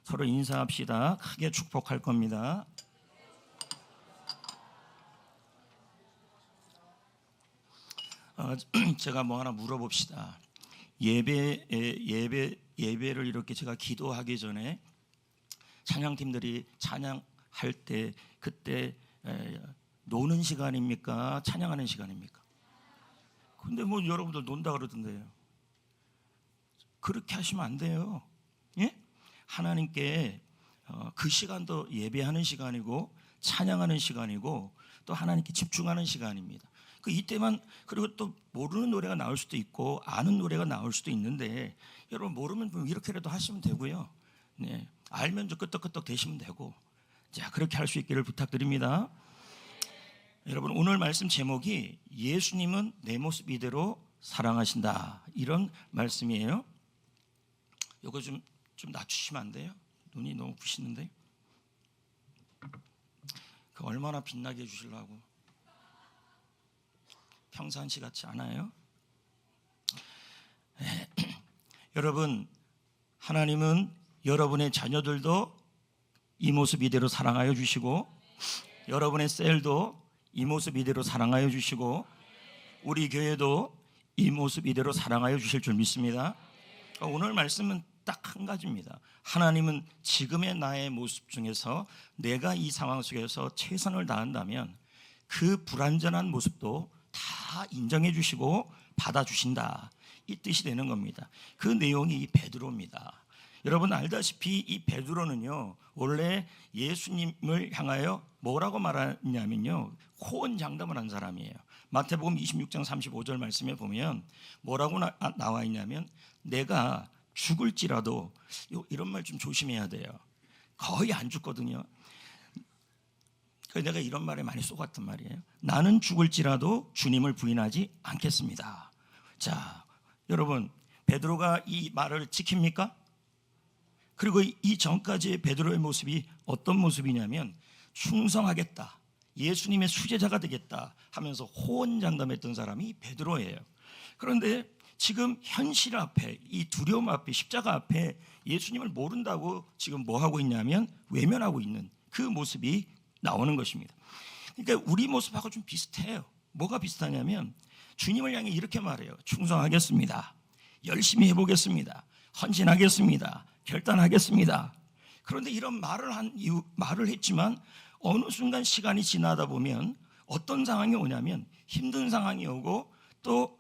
서로 인사합시다. 크게 축복할 겁니다. 제가 뭐 하나 물어봅시다. 예배를 이렇게 제가 기도하기 전에 찬양팀들이 찬양할 때 그때 노는 시간입니까? 찬양하는 시간입니까? 근데 뭐 여러분들 논다 그러던데요. 그렇게 하시면 안 돼요. 예? 하나님께 그 시간도 예배하는 시간이고 찬양하는 시간이고 또 하나님께 집중하는 시간입니다. 이때만, 그리고 또 모르는 노래가 나올 수도 있고 아는 노래가 나올 수도 있는데 여러분 모르면 이렇게라도 하시면 되고요. 네, 알면 좀 끄떡끄떡 대시면 되고, 자, 그렇게 할 수 있기를 부탁드립니다. 여러분, 오늘 말씀 제목이 예수님은 내 모습 이대로 사랑하신다, 이런 말씀이에요. 이거 좀 낮추시면 안 돼요? 눈이 너무 부시는데. 얼마나 빛나게 해주시려고. 평상시 같지 않아요? 여러분, 하나님은 여러분의 자녀들도 이 모습 이대로 사랑하여 주시고, 여러분의 셀도 이 모습 이대로 사랑하여 주시고, 우리 교회도 이 모습 이대로 사랑하여 주실 줄 믿습니다. 오늘 말씀은 딱 한 가지입니다. 하나님은 지금의 나의 모습 중에서 내가 이 상황 속에서 최선을 다한다면 그 불완전한 모습도 다 인정해 주시고 받아주신다, 이 뜻이 되는 겁니다. 그 내용이 이 베드로입니다. 여러분 알다시피 이 베드로는요, 원래 예수님을 향하여 뭐라고 말하냐면요, 호언장담을 한 사람이에요. 마태복음 26장 35절 말씀에 보면 뭐라고 나와 있냐면, 내가 죽을지라도, 이런 말 좀 조심해야 돼요. 거의 안 죽거든요. 내가 이런 말에 많이 쏘갔단 말이에요. 나는 죽을지라도 주님을 부인하지 않겠습니다. 자, 여러분, 베드로가 이 말을 지킵니까? 그리고 이 전까지의 베드로의 모습이 어떤 모습이냐면, 충성하겠다, 예수님의 수제자가 되겠다 하면서 호언장담했던 사람이 베드로예요. 그런데 지금 현실 앞에, 이 두려움 앞에, 십자가 앞에 예수님을 모른다고 지금 뭐 하고 있냐면 외면하고 있는 그 모습이 나오는 것입니다. 그러니까 우리 모습하고 좀 비슷해요. 뭐가 비슷하냐면, 주님을 향해 이렇게 말해요. 충성하겠습니다, 열심히 해보겠습니다, 헌신하겠습니다, 결단하겠습니다. 그런데 이런 말을 했지만 어느 순간 시간이 지나다 보면 어떤 상황이 오냐면, 힘든 상황이 오고 또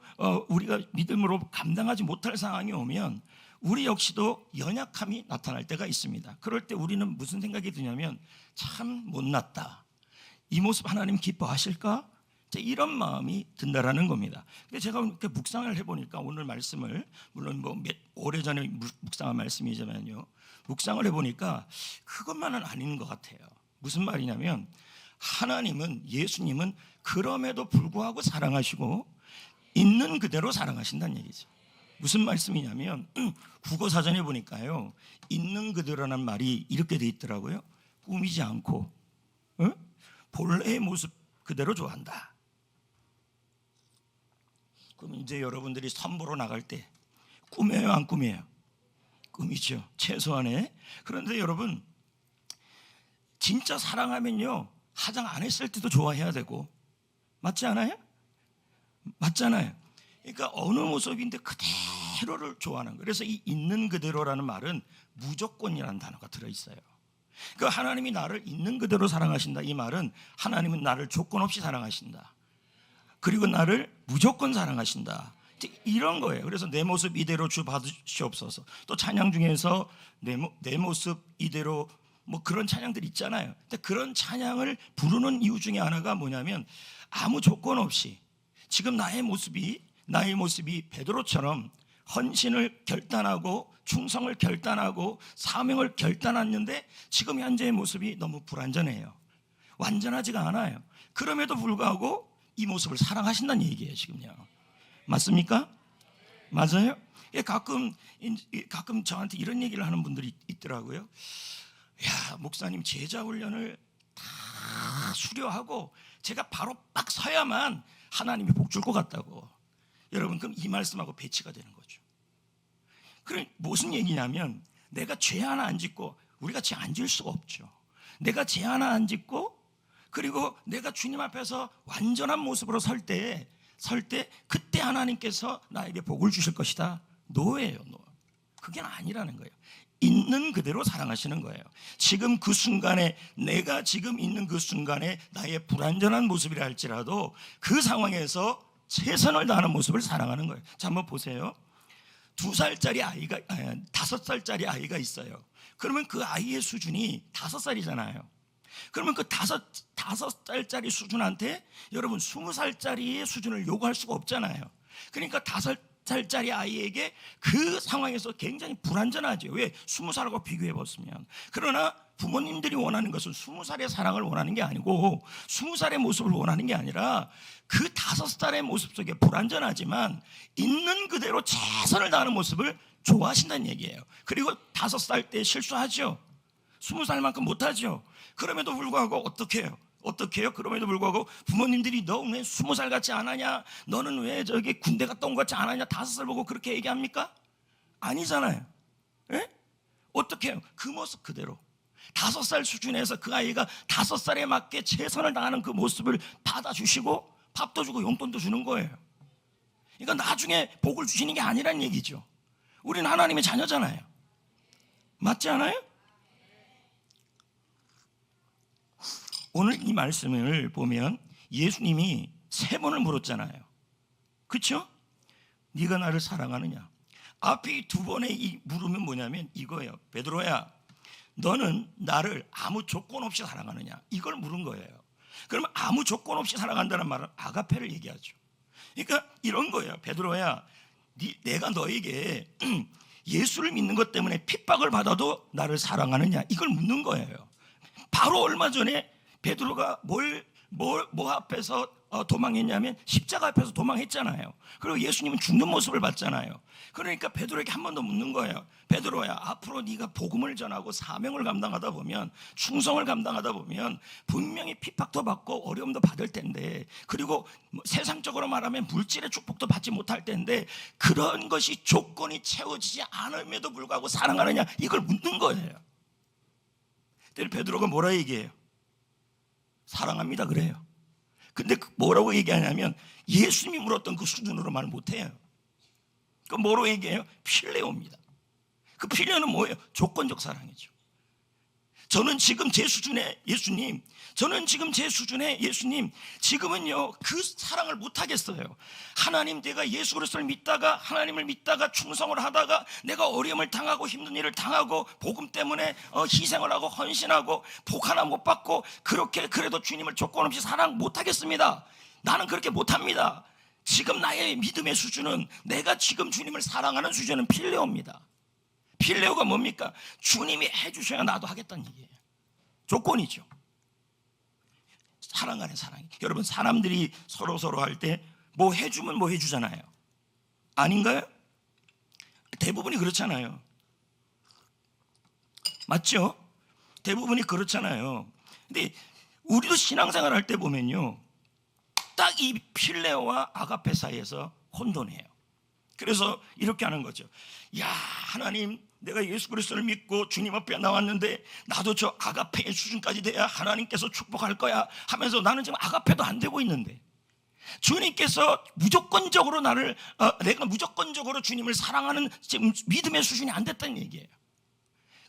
우리가 믿음으로 감당하지 못할 상황이 오면 우리 역시도 연약함이 나타날 때가 있습니다. 그럴 때 우리는 무슨 생각이 드냐면, 참 못났다, 이 모습 하나님 기뻐하실까? 이런 마음이 든다라는 겁니다. 근데 제가 이렇게 묵상을 해보니까, 오늘 말씀을 물론 오래전에 묵상한 말씀이지만요, 묵상을 해보니까 그것만은 아닌 것 같아요. 무슨 말이냐면, 하나님은, 예수님은 그럼에도 불구하고 사랑하시고 있는 그대로 사랑하신다는 얘기죠. 무슨 말씀이냐면, 국어사전에 보니까요, 있는 그대로라는 말이 이렇게 돼 있더라고요. 꾸미지 않고 본래의 모습 그대로 좋아한다. 그럼 이제 여러분들이 선보러 나갈 때 꾸며요, 안 꾸며요? 꾸미죠, 최소한의. 그런데 여러분, 진짜 사랑하면요, 화장 안 했을 때도 좋아해야 되고, 맞지 않아요? 맞잖아요. 그러니까 어느 모습인데 그대로를 좋아하는 거예요. 그래서 이 있는 그대로라는 말은 무조건이라는 단어가 들어있어요. 그러니까 하나님이 나를 있는 그대로 사랑하신다, 이 말은 하나님은 나를 조건 없이 사랑하신다, 그리고 나를 무조건 사랑하신다, 이런 거예요. 그래서 내 모습 이대로 주 받으시옵소서. 또 찬양 중에서 내 모습 이대로, 뭐 그런 찬양들 있잖아요. 근데 그런 찬양을 부르는 이유 중에 하나가 뭐냐면, 아무 조건 없이 지금 나의 모습이 베드로처럼 헌신을 결단하고 충성을 결단하고 사명을 결단했는데 지금 현재의 모습이 너무 불완전해요. 완전하지가 않아요. 그럼에도 불구하고 이 모습을 사랑하신다는 얘기예요, 지금요. 맞습니까? 맞아요? 가끔 저한테 이런 얘기를 하는 분들이 있더라고요. 야, 목사님, 제자 훈련을 다 수료하고 제가 바로 딱 서야만 하나님이 복 줄 것 같다고. 여러분, 그럼 이 말씀하고 배치가 되는 거죠. 그럼 무슨 얘기냐면, 내가 죄 하나 안 짓고 우리가 죄 안 지을 수가 없죠. 내가 죄 하나 안 짓고, 그리고 내가 주님 앞에서 완전한 모습으로 설 때 그때 하나님께서 나에게 복을 주실 것이다. 노예예요, 노. 그게 아니라는 거예요. 있는 그대로 사랑하시는 거예요. 지금 그 순간에, 내가 지금 있는 그 순간에 나의 불완전한 모습이라 할지라도 그 상황에서 최선을 다하는 모습을 사랑하는 거예요. 자, 한번 보세요. 2살짜리 아이가 5살짜리 아이가 있어요. 그러면 그 아이의 수준이 5살이잖아요. 그러면 그 5살짜리 수준한테 여러분 20살짜리의 수준을 요구할 수가 없잖아요. 그러니까 5살짜리 아이에게 그 상황에서 굉장히 불완전하죠. 왜? 20살하고 비교해봤으면. 그러나 부모님들이 원하는 것은 20살의 사랑을 원하는 게 아니고 20살의 모습을 원하는 게 아니라 그 5살의 모습 속에 불완전하지만 있는 그대로 최선을 다하는 모습을 좋아하신다는 얘기예요. 그리고 5살 때 실수하죠. 20살만큼 못하죠. 그럼에도 불구하고 어떻게 해요? 그럼에도 불구하고 부모님들이 너 왜 20살 같지 않았냐? 너는 왜 저기 군대 갔다 온 것 같지 않았냐? 5살 보고 그렇게 얘기합니까? 아니잖아요. 예? 어떻게 해요? 그 모습 그대로 5살 수준에서 그 아이가 5살에 맞게 최선을 다하는 그 모습을 받아주시고 밥도 주고 용돈도 주는 거예요. 그러니까 나중에 복을 주시는 게 아니란 얘기죠. 우리는 하나님의 자녀잖아요. 맞지 않아요? 오늘 이 말씀을 보면 예수님이 3번을 물었잖아요. 그렇죠? 네가 나를 사랑하느냐? 앞에 2번의 이 물음은 뭐냐면 이거예요. 베드로야, 너는 나를 아무 조건 없이 사랑하느냐? 이걸 물은 거예요. 그러면 아무 조건 없이 사랑한다는 말은 아가페를 얘기하죠. 그러니까 이런 거예요. 베드로야, 내가 너에게 예수를 믿는 것 때문에 핍박을 받아도 나를 사랑하느냐? 이걸 묻는 거예요. 바로 얼마 전에 베드로가 뭐 앞에서 도망했냐면 십자가 앞에서 도망했잖아요. 그리고 예수님은 죽는 모습을 봤잖아요. 그러니까 베드로에게 한 번 더 묻는 거예요. 베드로야, 앞으로 네가 복음을 전하고 사명을 감당하다 보면, 충성을 감당하다 보면 분명히 핍박도 받고 어려움도 받을 텐데, 그리고 세상적으로 말하면 물질의 축복도 받지 못할 텐데, 그런 것이 조건이 채워지지 않음에도 불구하고 사랑하느냐? 이걸 묻는 거예요. 베드로가 뭐라 얘기해요? 사랑합니다 그래요. 근데 뭐라고 얘기하냐면 예수님이 물었던 그 수준으로 말 못해요. 그 뭐로 얘기해요? 필레오입니다. 그 필레오는 뭐예요? 조건적 사랑이죠. 저는 지금 제 수준의 예수님, 지금은요 그 사랑을 못하겠어요. 하나님, 내가 예수 그리스도를 믿다가, 하나님을 믿다가 충성을 하다가 내가 어려움을 당하고 힘든 일을 당하고 복음 때문에 희생을 하고 헌신하고 복 하나 못 받고 그렇게 그래도 주님을 조건 없이 사랑 못하겠습니다. 나는 그렇게 못합니다. 지금 나의 믿음의 수준은, 내가 지금 주님을 사랑하는 수준은 필레오입니다. 필레오가 뭡니까? 주님이 해주셔야 나도 하겠다는 얘기예요. 조건이죠. 사랑 안에 사랑이. 여러분, 사람들이 서로 할 때 뭐 해주면 뭐 해주잖아요. 아닌가요? 대부분이 그렇잖아요. 맞죠? 대부분이 그렇잖아요. 근데 우리도 신앙생활 할 때 보면요, 딱 이 필레오와 아가페 사이에서 혼돈해요. 그래서 이렇게 하는 거죠. 야, 하나님, 내가 예수 그리스도를 믿고 주님 앞에 나왔는데 나도 저 아가페의 수준까지 돼야 하나님께서 축복할 거야 하면서 나는 지금 아가페도 안 되고 있는데, 주님께서 무조건적으로 내가 무조건적으로 주님을 사랑하는 지금 믿음의 수준이 안 됐다는 얘기예요.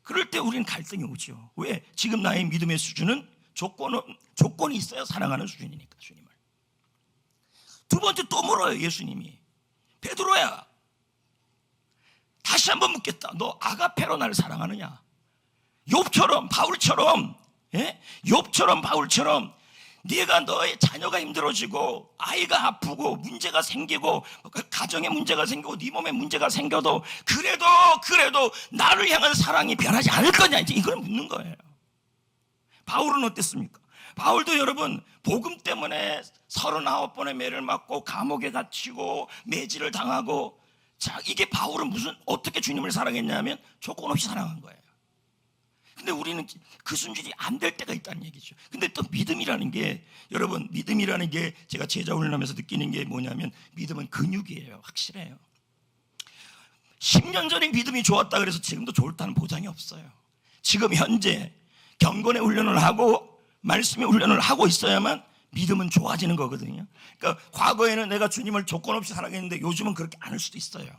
그럴 때 우리는 갈등이 오죠. 왜? 지금 나의 믿음의 수준은 조건이 있어야 사랑하는 수준이니까 주님을. 두 번째 또 물어요. 예수님이, 베드로야, 다시 한번 묻겠다. 너 아가페로 나를 사랑하느냐? 욥처럼, 바울처럼, 욥처럼 네가 너의 자녀가 힘들어지고 아이가 아프고 문제가 생기고 가정에 문제가 생기고 네 몸에 문제가 생겨도 그래도 나를 향한 사랑이 변하지 않을 거냐? 이제 이걸 묻는 거예요. 바울은 어땠습니까? 바울도 여러분 복음 때문에 39번의 매를 맞고 감옥에 갇히고 매질을 당하고, 자, 이게 바울은 어떻게 주님을 사랑했냐면 조건 없이 사랑한 거예요. 근데 우리는 그 순진이 안 될 때가 있다는 얘기죠. 근데 또 믿음이라는 게, 여러분, 믿음이라는 게 제가 제자 훈련하면서 느끼는 게 뭐냐면, 믿음은 근육이에요. 확실해요. 10년 전에 믿음이 좋았다 그래서 지금도 좋다는 보장이 없어요. 지금 현재 경건의 훈련을 하고 말씀의 훈련을 하고 있어야만 믿음은 좋아지는 거거든요. 그러니까 과거에는 내가 주님을 조건 없이 사랑했는데 요즘은 그렇게 안 할 수도 있어요.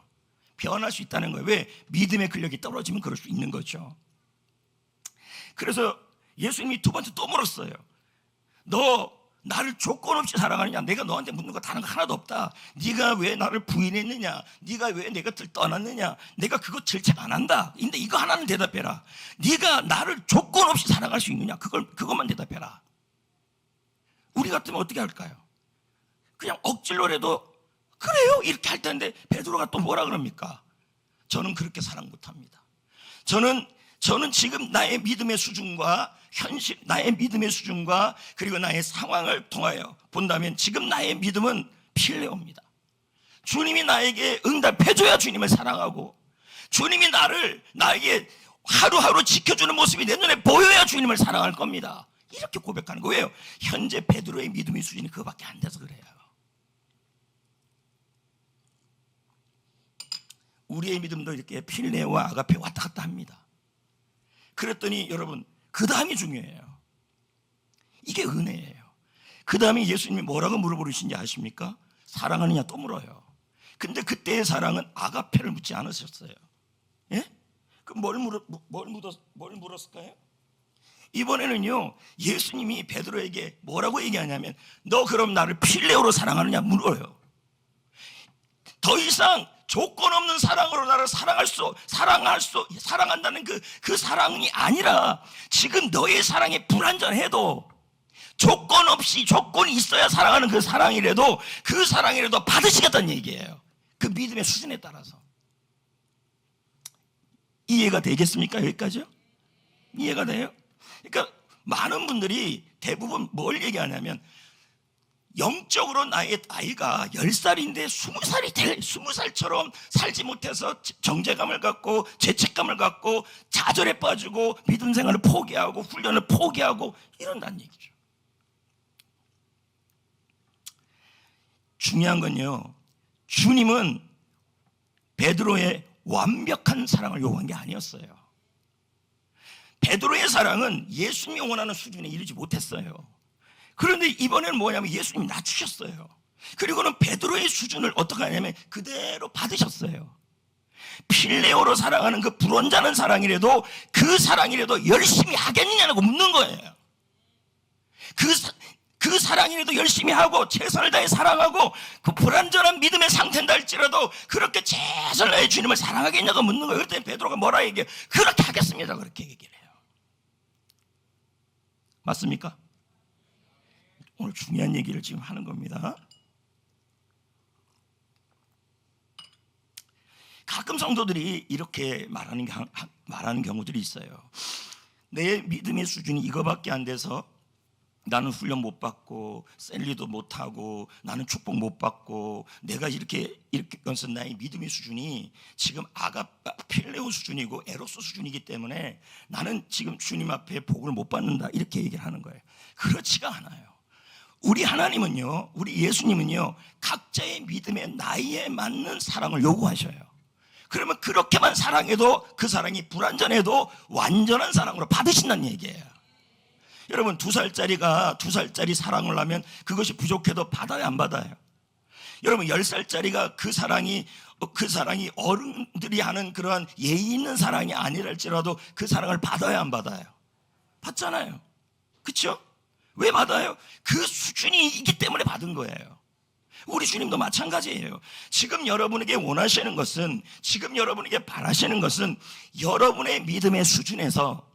변할 수 있다는 거예요. 왜? 믿음의 근력이 떨어지면 그럴 수 있는 거죠. 그래서 예수님이 두 번째 또 물었어요. 너 나를 조건 없이 사랑하느냐? 내가 너한테 묻는 거 다른 거 하나도 없다. 네가 왜 나를 부인했느냐? 네가 왜 내 곁을 떠났느냐? 내가 그거 질책 안 한다. 근데 이거 하나는 대답해라. 네가 나를 조건 없이 사랑할 수 있느냐? 그것만 대답해라. 우리 같으면 어떻게 할까요? 그냥 억지로라도 그래요 이렇게 할 텐데 베드로가 또 뭐라 그럽니까? 저는 그렇게 사랑 못합니다. 저는 지금 나의 믿음의 수준과 현실, 나의 믿음의 수준과 그리고 나의 상황을 통하여 본다면 지금 나의 믿음은 필레오입니다. 주님이 나에게 응답해줘야 주님을 사랑하고, 주님이 나에게 하루하루 지켜주는 모습이 내 눈에 보여야 주님을 사랑할 겁니다. 이렇게 고백하는 거예요. 현재 베드로의 믿음의 수준이 그거밖에 안 돼서 그래요. 우리의 믿음도 이렇게 필레오와 아가페 왔다 갔다 합니다. 그랬더니 여러분, 그 다음이 중요해요. 이게 은혜예요. 그 다음에 예수님이 뭐라고 물어보시는지 아십니까? 사랑하느냐 또 물어요. 근데 그때의 사랑은 아가페를 묻지 않으셨어요. 예? 그럼 뭘 물었을까요? 이번에는요, 예수님이 베드로에게 뭐라고 얘기하냐면, 너 그럼 나를 필레오로 사랑하느냐 물어요. 더 이상 조건 없는 사랑으로 나를 사랑한다는 그 사랑이 아니라, 지금 너의 사랑이 불완전해도 조건이 있어야 사랑하는 그 사랑이라도 받으시겠다는 얘기예요. 그 믿음의 수준에 따라서. 이해가 되겠습니까? 여기까지요? 이해가 돼요? 그러니까 많은 분들이 대부분 뭘 얘기하냐면, 영적으로 나의 나이가 10살인데 20살처럼 살지 못해서 정죄감을 갖고 죄책감을 갖고 좌절에 빠지고 믿음 생활을 포기하고 훈련을 포기하고 이런다는 얘기죠. 중요한 건요, 주님은 베드로의 완벽한 사랑을 요구한 게 아니었어요. 베드로의 사랑은 예수님이 원하는 수준에 이르지 못했어요. 그런데 이번에는 뭐냐면 예수님이 낮추셨어요. 그리고는 베드로의 수준을 어떻게 하냐면 그대로 받으셨어요. 필레오로 사랑하는 그 불완전한 사랑이라도 그 사랑이라도 열심히 하겠느냐고 묻는 거예요. 그 사랑이라도 열심히 하고 최선을 다해 사랑하고 그 불완전한 믿음의 상태인다 할지라도 그렇게 최선을 다해 주님을 사랑하겠냐고 묻는 거예요. 그랬더니 베드로가 뭐라 얘기해요? 그렇게 하겠습니다. 그렇게 얘기를 해요. 맞습니까? 오늘 중요한 얘기를 지금 하는 겁니다. 가끔 성도들이 이렇게 말하는 경우들이 있어요. 내 믿음의 수준이 이거밖에 안 돼서 나는 훈련 못 받고 셀리도 못 하고 나는 축복 못 받고 내가 이렇게 건서 나의 믿음의 수준이 지금 필레오 수준이고 에로스 수준이기 때문에 나는 지금 주님 앞에 복을 못 받는다, 이렇게 얘기를 하는 거예요. 그렇지가 않아요. 우리 하나님은요, 우리 예수님은요, 각자의 믿음의 나이에 맞는 사랑을 요구하셔요. 그러면 그렇게만 사랑해도 그 사랑이 불완전해도 완전한 사랑으로 받으신다는 얘기예요. 여러분, 2살짜리 사랑을 하면 그것이 부족해도 받아요, 안 받아요? 여러분, 10살짜리가 그 사랑이 어른들이 하는 그러한 예의 있는 사랑이 아니랄지라도 그 사랑을 받아요, 안 받아요? 받잖아요. 그렇죠? 왜 받아요? 그 수준이 있기 때문에 받은 거예요. 우리 주님도 마찬가지예요. 지금 여러분에게 원하시는 것은, 지금 여러분에게 바라시는 것은 여러분의 믿음의 수준에서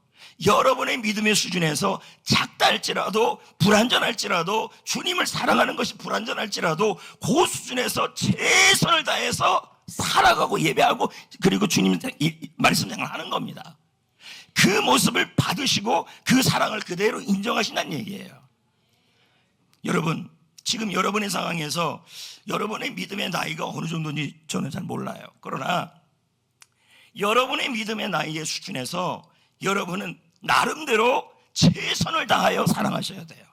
작다 할지라도 불완전할지라도 주님을 사랑하는 것이 불완전할지라도 그 수준에서 최선을 다해서 살아가고 예배하고 그리고 주님 말씀 생활하는 겁니다. 그 모습을 받으시고 그 사랑을 그대로 인정하신다는 얘기예요. 여러분, 지금 여러분의 상황에서 여러분의 믿음의 나이가 어느 정도인지 저는 잘 몰라요. 그러나 여러분의 믿음의 나이의 수준에서 여러분은 나름대로 최선을 다하여 사랑하셔야 돼요.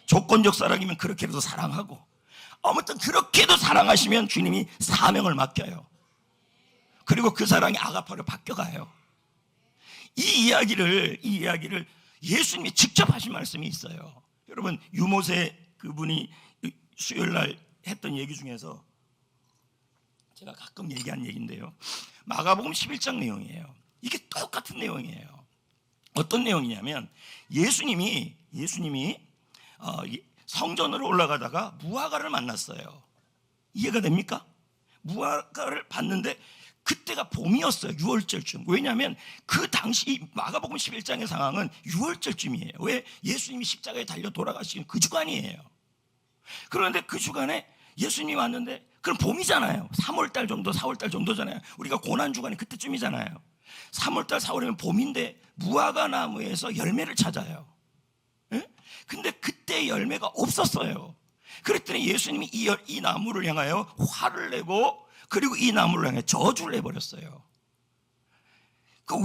조건적 사랑이면 그렇게라도 사랑하고, 아무튼 그렇게도 사랑하시면 주님이 사명을 맡겨요. 그리고 그 사랑이 아가파로 바뀌어가요. 이 이야기를 예수님이 직접 하신 말씀이 있어요. 여러분, 유모세 그분이 수요일 날 했던 얘기 중에서 제가 가끔 얘기한 얘기인데요, 마가복음 11장 내용이에요. 이게 똑같은 내용이에요. 어떤 내용이냐면 예수님이 성전으로 올라가다가 무화과를 만났어요. 이해가 됩니까? 무화과를 봤는데 그때가 봄이었어요. 6월절쯤. 왜냐하면 그 당시 마가복음 11장의 상황은 6월절쯤이에요. 왜? 예수님이 십자가에 달려 돌아가신 그 주간이에요. 그런데 그 주간에 예수님이 왔는데, 그럼 봄이잖아요. 3월달 정도, 4월달 정도잖아요. 우리가 고난주간이 그때쯤이잖아요. 3월달, 4월이면 봄인데 무화과 나무에서 열매를 찾아요. 예? 근데 그때 열매가 없었어요. 그랬더니 예수님이 이 나무를 향하여 화를 내고, 그리고 이 나무를 향해 저주를 해버렸어요.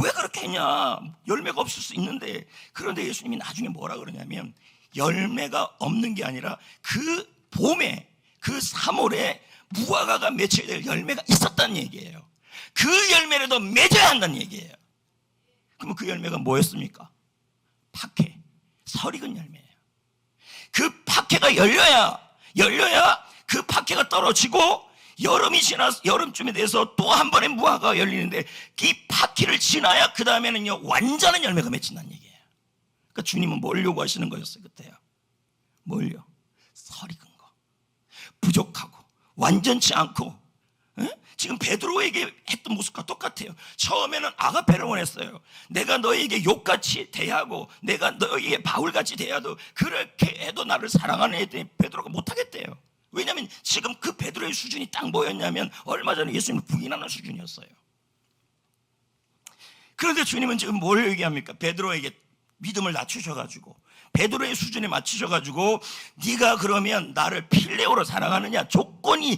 왜 그렇게 했냐? 열매가 없을 수 있는데. 그런데 예수님이 나중에 뭐라 그러냐면, 열매가 없는 게 아니라 그 봄에, 그 3월에 무화과가 맺혀야 될 열매가 있었다는 얘기예요. 그 열매라도 맺어야 한다는 얘기예요. 그럼 그 열매가 뭐였습니까? 박해, 설익은 열매예요. 그 박해가 열려야 그 박해가 떨어지고, 여름이 지나서 여름쯤에 돼서 또 한 번의 무화과가 열리는데, 이 박해를 지나야 그 다음에는요 완전한 열매가 맺힌다는 얘기예요. 그러니까 주님은 뭘 요구하시는 거였어요 그때요? 뭘요? 설익은 거, 부족하고 완전치 않고. 지금 베드로에게 했던 모습과 똑같아요. 처음에는 아가페를 원했어요. 내가 너에게 욕같이 대하고 내가 너에게 바울같이 대하도 그렇게 해도 나를 사랑하는 애들이 베드로가 못하겠대요. 왜냐하면 지금 그 베드로의 수준이 딱 뭐였냐면 얼마 전에 예수님을 부인하는 수준이었어요. 그런데 주님은 지금 뭘 얘기합니까? 베드로에게 믿음을 낮추셔가지고, 베드로의 수준에 맞추셔가지고, 네가 그러면 나를 필레오로 사랑하느냐? 조건이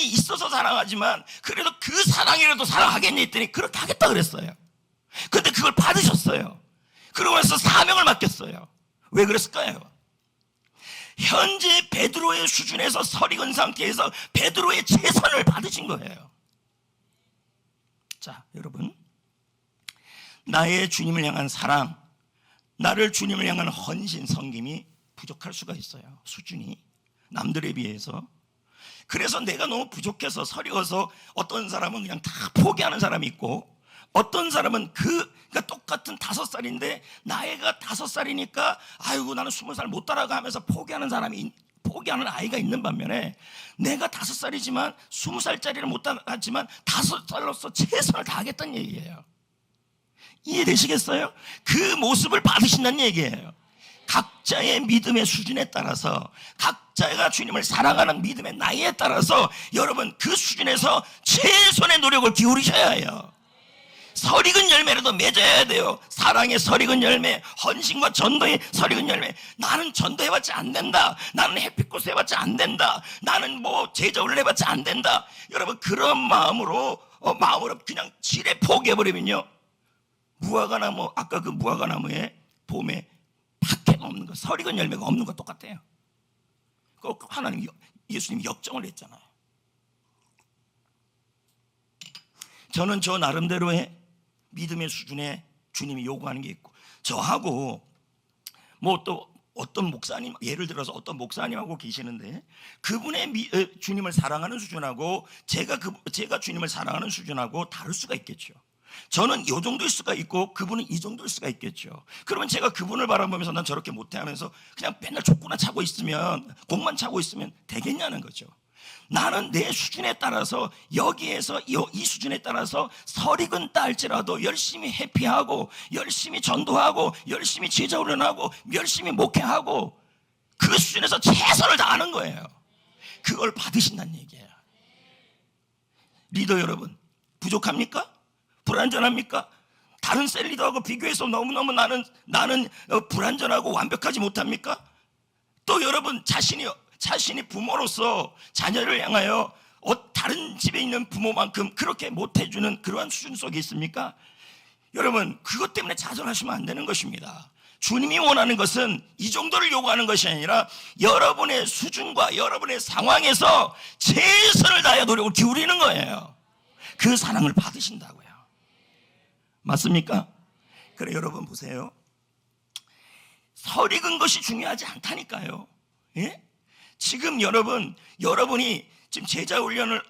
있어서 사랑하지만 그래도 그 사랑이라도 사랑하겠니 했더니 그렇게 하겠다 그랬어요. 그런데 그걸 받으셨어요. 그러고 나서 사명을 맡겼어요. 왜 그랬을까요? 현재 베드로의 수준에서 설익은 상태에서 베드로의 최선을 받으신 거예요. 자, 여러분, 나의 주님을 향한 사랑, 나를 주님을 향한 헌신, 섬김이 부족할 수가 있어요. 수준이 남들에 비해서. 그래서 내가 너무 부족해서 서리어서 어떤 사람은 그냥 다 포기하는 사람이 있고, 어떤 사람은 그러니까 똑같은 5살인데 나이가 5살이니까 아이고 나는 20살 못 따라가 하면서 포기하는 아이가 있는 반면에, 내가 5살이지만 20살짜리를 못 따라가지만 5살로서 최선을 다하겠다는 얘기예요. 이해되시겠어요? 그 모습을 받으신다는 얘기예요. 각자의 믿음의 수준에 따라서, 각자가 주님을 사랑하는 믿음의 나이에 따라서 여러분 그 수준에서 최선의 노력을 기울이셔야 해요. 설익은 열매라도 맺어야 돼요. 사랑의 설익은 열매, 헌신과 전도의 설익은 열매. 나는 전도해봤자 안 된다, 나는 햇빛꽃 해봤자 안 된다, 나는 뭐 제자훈련 해봤자 안 된다. 여러분 그런 마음으로 그냥 지레 포기해버리면요, 무화과나무, 아까 그 무화과나무에 봄에 박해가 없는 거, 설익은 열매가 없는 거 똑같아요. 하나님, 예수님이 역정을 했잖아요. 저는 저 나름대로의 믿음의 수준에 주님이 요구하는 게 있고, 저하고 뭐 또 어떤 목사님, 예를 들어서 어떤 목사님하고 계시는데 그분의 주님을 사랑하는 수준하고 제가 주님을 사랑하는 수준하고 다를 수가 있겠죠. 저는 이 정도일 수가 있고 그분은 이 정도일 수가 있겠죠. 그러면 제가 그분을 바라보면서 난 저렇게 못해 하면서 그냥 맨날 족구나 차고 있으면, 공만 차고 있으면 되겠냐는 거죠. 나는 내 수준에 따라서, 여기에서 이 수준에 따라서 설익은 딸지라도 열심히 회피하고 열심히 전도하고 열심히 제자훈련하고 열심히 목회하고 그 수준에서 최선을 다하는 거예요. 그걸 받으신다는 얘기예요. 리더 여러분, 부족합니까? 불완전합니까? 다른 셀 리더하고 비교해서 너무너무 나는 불완전하고 완벽하지 못합니까? 또 여러분 자신이 부모로서 자녀를 향하여 다른 집에 있는 부모만큼 그렇게 못해주는 그러한 수준 속에 있습니까? 여러분 그것 때문에 좌절하시면 안 되는 것입니다. 주님이 원하는 것은 이 정도를 요구하는 것이 아니라 여러분의 수준과 여러분의 상황에서 최선을 다해 노력을 기울이는 거예요. 그 사랑을 받으신다고요. 맞습니까? 그래, 여러분 보세요. 설익은 것이 중요하지 않다니까요. 예? 지금 여러분이 지금 제자 훈련을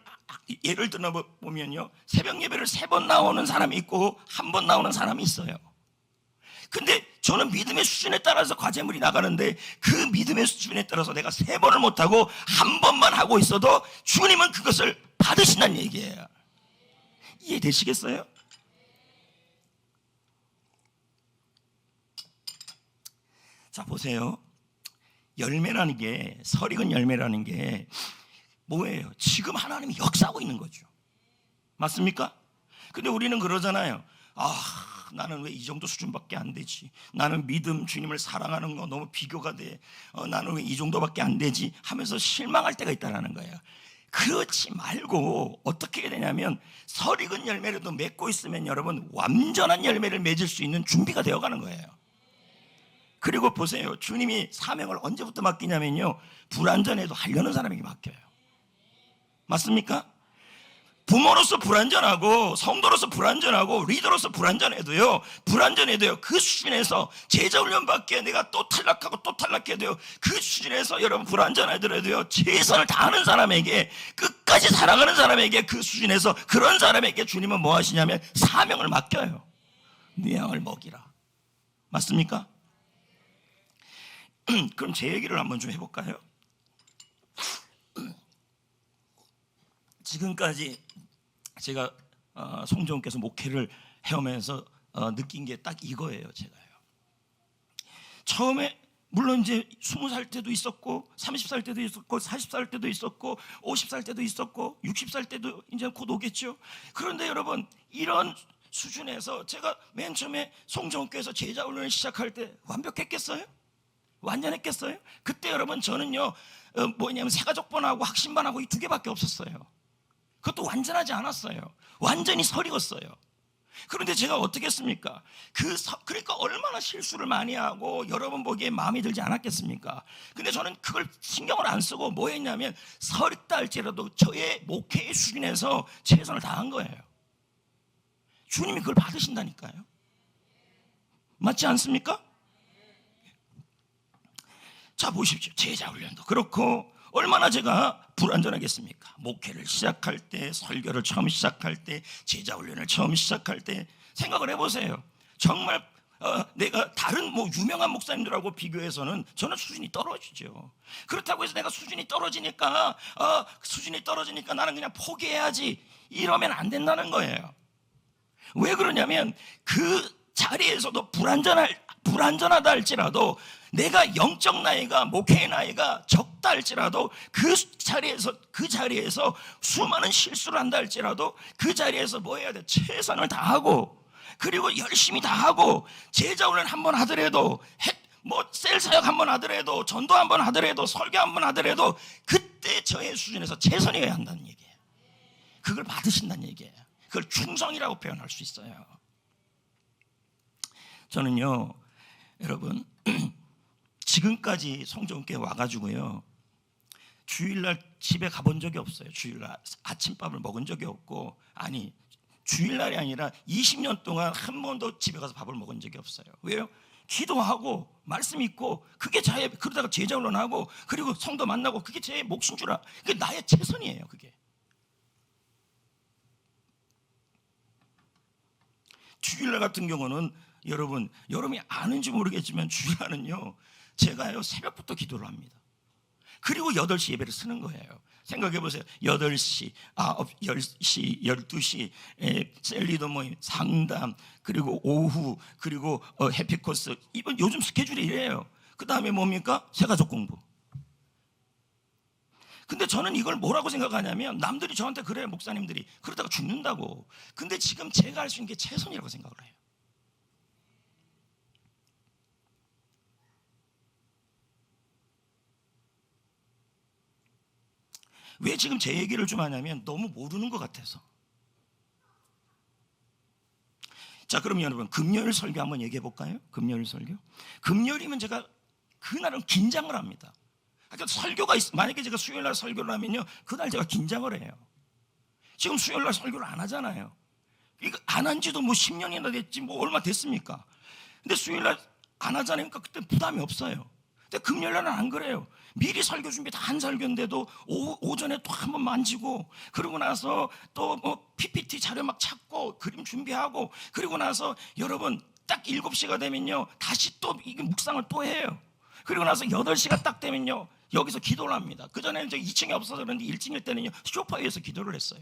예를 들어 보면요, 새벽 예배를 3번 나오는 사람이 있고 1번 나오는 사람이 있어요. 근데 저는 믿음의 수준에 따라서 과제물이 나가는데, 그 믿음의 수준에 따라서 내가 3번을 못하고 1번만 하고 있어도 주님은 그것을 받으신다는 얘기예요. 이해되시겠어요? 자, 보세요. 열매라는 게, 설익은 열매라는 게 뭐예요? 지금 하나님이 역사하고 있는 거죠. 맞습니까? 근데 우리는 그러잖아요. 나는 왜 이 정도 수준밖에 안 되지? 나는 믿음, 주님을 사랑하는 거 너무 비교가 돼. 나는 왜 이 정도밖에 안 되지? 하면서 실망할 때가 있다는 거예요. 그렇지 말고 어떻게 해야 되냐면, 설익은 열매라도 맺고 있으면 여러분 완전한 열매를 맺을 수 있는 준비가 되어가는 거예요. 그리고 보세요. 주님이 사명을 언제부터 맡기냐면요, 불완전해도 하려는 사람에게 맡겨요. 맞습니까? 부모로서 불완전하고 성도로서 불완전하고 리더로서 불완전해도요, 그 수준에서 제자훈련밖에 내가 또 탈락하고 또 탈락해도요, 그 수준에서 여러분 불완전하더라도요, 최선을 다하는 사람에게, 끝까지 사랑하는 사람에게, 그 수준에서 그런 사람에게 주님은 뭐 하시냐면 사명을 맡겨요. 네 양을 먹이라. 맞습니까? 그럼 제 얘기를 한번 좀 해볼까요? 지금까지 제가 송정께서 목회를 해오면서 느낀 게 딱 이거예요. 제가요, 처음에 물론 이제 20살 때도 있었고 30살 때도 있었고 40살 때도 있었고 50살 때도 있었고 60살 때도 이제 곧 오겠죠. 그런데 여러분, 이런 수준에서 제가 맨 처음에 송정교에서 제자훈련을 시작할 때 완벽했겠어요? 완전했겠어요? 그때 여러분 저는요, 뭐냐면 새가족반하고 학신반하고 이 2개밖에 없었어요. 그것도 완전하지 않았어요. 완전히 설익었어요. 그런데 제가 어떻게 했습니까? 그러니까 얼마나 실수를 많이 하고 여러분 보기에 마음에 들지 않았겠습니까? 근데 저는 그걸 신경을 안 쓰고 뭐 했냐면, 설익다 할지라도 저의 목회의 수준에서 최선을 다한 거예요. 주님이 그걸 받으신다니까요. 맞지 않습니까? 자, 보십시오. 제자훈련도 그렇고 얼마나 제가 불완전하겠습니까? 목회를 시작할 때, 설교를 처음 시작할 때, 제자훈련을 처음 시작할 때 생각을 해보세요. 정말 내가 다른 유명한 목사님들하고 비교해서는 저는 수준이 떨어지죠. 그렇다고 해서 내가 수준이 떨어지니까 나는 그냥 포기해야지, 이러면 안 된다는 거예요. 왜 그러냐면, 그 자리에서도 불완전하다 할지라도, 내가 영적 나이가, 목회의 나이가 적다 할지라도, 그 자리에서 수많은 실수를 한다 할지라도 그 자리에서 뭐 해야 돼? 최선을 다하고, 그리고 열심히 다하고, 제자훈련 한번 하더라도, 셀 사역 한번 하더라도, 전도 한번 하더라도, 설교 한번 하더라도 그때 저의 수준에서 최선이어야 한다는 얘기예요. 그걸 받으신다는 얘기예요. 그걸 충성이라고 표현할 수 있어요. 저는요, 여러분, 지금까지 성정교회 와가지고요, 주일날 집에 가본 적이 없어요. 주일날 아침밥을 먹은 적이 없고, 아니 주일날이 아니라 20년 동안 한 번도 집에 가서 밥을 먹은 적이 없어요. 왜요? 기도하고 말씀 읽고, 그게 그러다가 제자훈련하고, 그리고 성도 만나고, 그게 제 몫인 줄 그게 나의 최선이에요. 그게 주일날 같은 경우는 여러분이 아는지 모르겠지만, 주일날은요 제가요 새벽부터 기도를 합니다. 그리고 8시 예배를 쓰는 거예요. 생각해 보세요. 8시, 10시, 12시 셀리더 모임, 상담, 그리고 오후, 그리고 해피코스. 이번 요즘 스케줄이 이래요. 그 다음에 뭡니까? 새가족 공부. 근데 저는 이걸 뭐라고 생각하냐면, 남들이 저한테 그래요. 목사님들이 그러다가 죽는다고. 근데 지금 제가 할 수 있는 게 최선이라고 생각을 해요. 왜 지금 제 얘기를 좀 하냐면, 너무 모르는 것 같아서. 자, 그럼 여러분, 금요일 설교 한번 얘기해 볼까요? 금요일 설교. 금요일이면 제가 그날은 긴장을 합니다. 그러니까 설교가 만약에 제가 수요일날 설교를 하면요, 그날 제가 긴장을 해요. 지금 수요일날 설교를 안 하잖아요. 이거 안 한 지도 뭐 10년이나 됐지 뭐 얼마 됐습니까? 근데 수요일 날 안 하잖아요. 그러니까 그때 부담이 없어요. 근데 금요일 날은 안 그래요. 미리 설교 준비 다 한 설교인데도 오전에 또 한 번 만지고, 그러고 나서 또 뭐 PPT 자료 막 찾고 그림 준비하고, 그리고 나서 여러분 딱 7시가 되면요 다시 또 이게 묵상을 또 해요. 그리고 나서 8시가 딱 되면요 여기서 기도를 합니다. 그전에는 저 2층에 없어서 그런데 1층일 때는요 소파 위에서 기도를 했어요.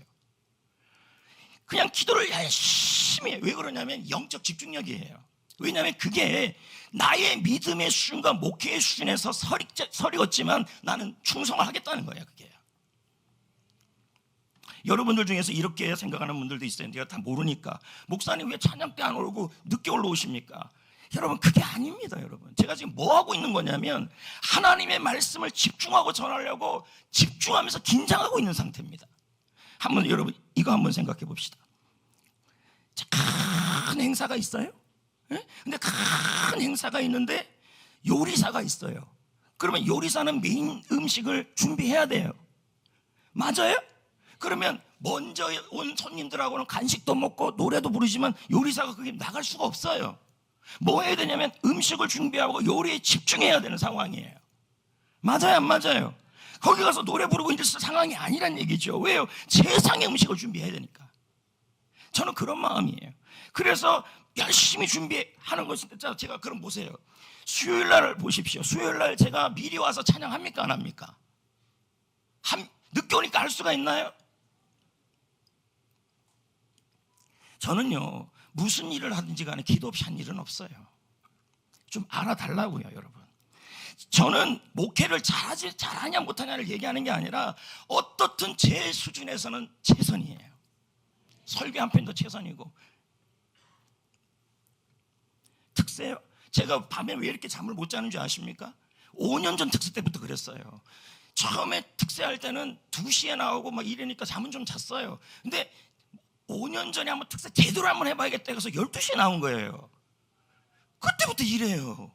그냥 기도를 열심히 해요. 왜 그러냐면 영적 집중력이에요. 왜냐하면 그게 나의 믿음의 수준과 목회의 수준에서 설익었지만 나는 충성을 하겠다는 거예요. 그게. 여러분들 중에서 이렇게 생각하는 분들도 있어요. 내가 다 모르니까 목사님 왜 찬양 때 안 오고 늦게 올라오십니까? 여러분 그게 아닙니다. 여러분 제가 지금 뭐 하고 있는 거냐면 하나님의 말씀을 집중하고 전하려고 집중하면서 긴장하고 있는 상태입니다. 한번 여러분 이거 한번 생각해 봅시다. 큰 행사가 있어요. 근데 큰 행사가 있는데 요리사가 있어요. 그러면 요리사는 메인 음식을 준비해야 돼요. 맞아요? 그러면 먼저 온 손님들하고는 간식도 먹고 노래도 부르지만 요리사가 그게 나갈 수가 없어요. 뭐 해야 되냐면 음식을 준비하고 요리에 집중해야 되는 상황이에요. 맞아요, 안 맞아요? 거기 가서 노래 부르고 있을 상황이 아니란 얘기죠. 왜요? 세상의 음식을 준비해야 되니까. 저는 그런 마음이에요. 그래서 열심히 준비하는 것인데, 제가 그럼 보세요. 수요일 날 보십시오. 수요일 날 제가 미리 와서 찬양합니까? 안 합니까? 늦게 오니까 할 수가 있나요? 저는요 무슨 일을 하든지 간에 기도 없이 한 일은 없어요. 좀 알아달라고요, 여러분. 저는 목회를 잘하냐 못하냐를 얘기하는 게 아니라 어떻든 제 수준에서는 최선이에요. 설교 한 편도 최선이고. 특세요. 제가 밤에 왜 이렇게 잠을 못 자는 줄 아십니까? 5년 전 특세 때부터 그랬어요. 처음에 특세할 때는 2시에 나오고 막 이러니까 잠은 좀 잤어요. 근데 5년 전에 한번 특세 제대로 한번 해봐야겠다 해서 12시에 나온 거예요. 그때부터 이래요.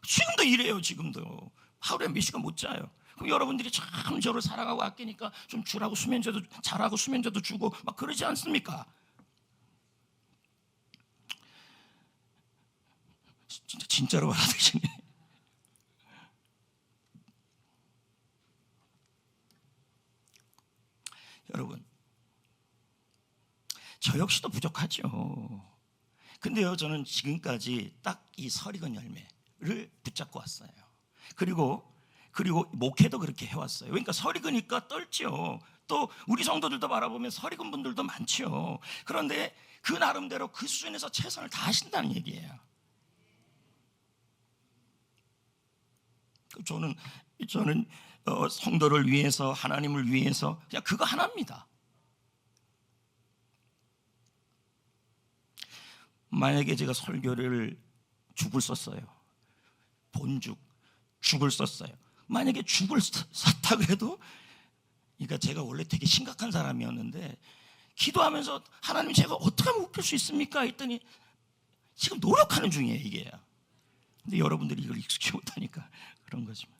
지금도 이래요. 지금도 하루에 몇 시간 못 자요. 그럼 여러분들이 참 저를 사랑하고 아끼니까 좀 주라고 수면제도 잘하고 수면제도 주고 막 그러지 않습니까? 진짜로 받아들이시네. 여러분 저 역시도 부족하죠. 근데요 저는 지금까지 딱 이 설익은 열매를 붙잡고 왔어요. 그리고 목회도 그렇게 해왔어요. 그러니까 설익으니까 떨죠. 또 우리 성도들도 바라보면 설익은 분들도 많죠. 그런데 그 나름대로 그 수준에서 최선을 다하신다는 얘기예요. 저는 성도를 위해서, 하나님을 위해서 그냥 그거 하나입니다. 만약에 제가 설교를 죽을 썼어요. 죽을 썼어요. 만약에 죽을 썼다 그래도, 그러니까 제가 원래 되게 심각한 사람이었는데 기도하면서 하나님 제가 어떻게 하면 웃길 수 있습니까? 했더니 지금 노력하는 중이에요 이게. 근데 여러분들이 이걸 익숙치 못하니까 그런 거지만.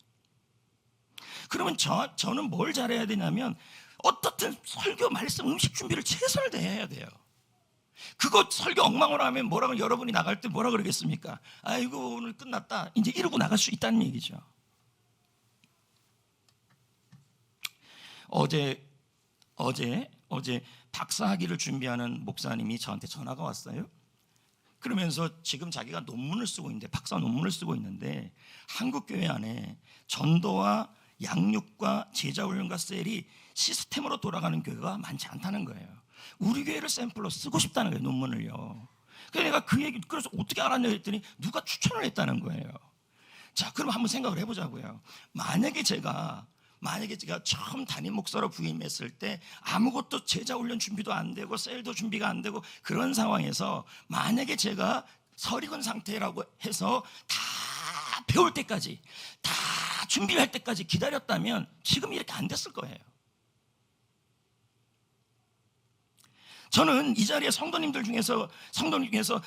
그러면 저는 뭘 잘해야 되냐면 어떻든 설교, 말씀, 음식 준비를 최선을 다해야 돼요. 그거 설교 엉망으로 하면 뭐라고 여러분이 나갈 때 뭐라 그러겠습니까? 아이고 오늘 끝났다 이제 이러고 나갈 수 있다는 얘기죠. 어제 박사학위를 준비하는 목사님이 저한테 전화가 왔어요. 그러면서 지금 자기가 논문을 쓰고 있는데, 박사 논문을 쓰고 있는데 한국 교회 안에 전도와 양육과 제자훈련과 셀이 시스템으로 돌아가는 교회가 많지 않다는 거예요. 우리 교회를 샘플로 쓰고 싶다는 거예요, 논문을요. 그래서 내가 그 얘기, 그래서 어떻게 알았냐 했더니 누가 추천을 했다는 거예요. 자, 그럼 한번 생각을 해보자고요. 만약에 제가 처음 담임 목사로 부임했을 때 아무것도 제자훈련 준비도 안 되고 셀도 준비가 안 되고 그런 상황에서 만약에 제가 설익은 상태라고 해서 다 배울 때까지, 다 준비를 할 때까지 기다렸다면 지금 이렇게 안 됐을 거예요. 저는 이 자리에 성도님들 중에서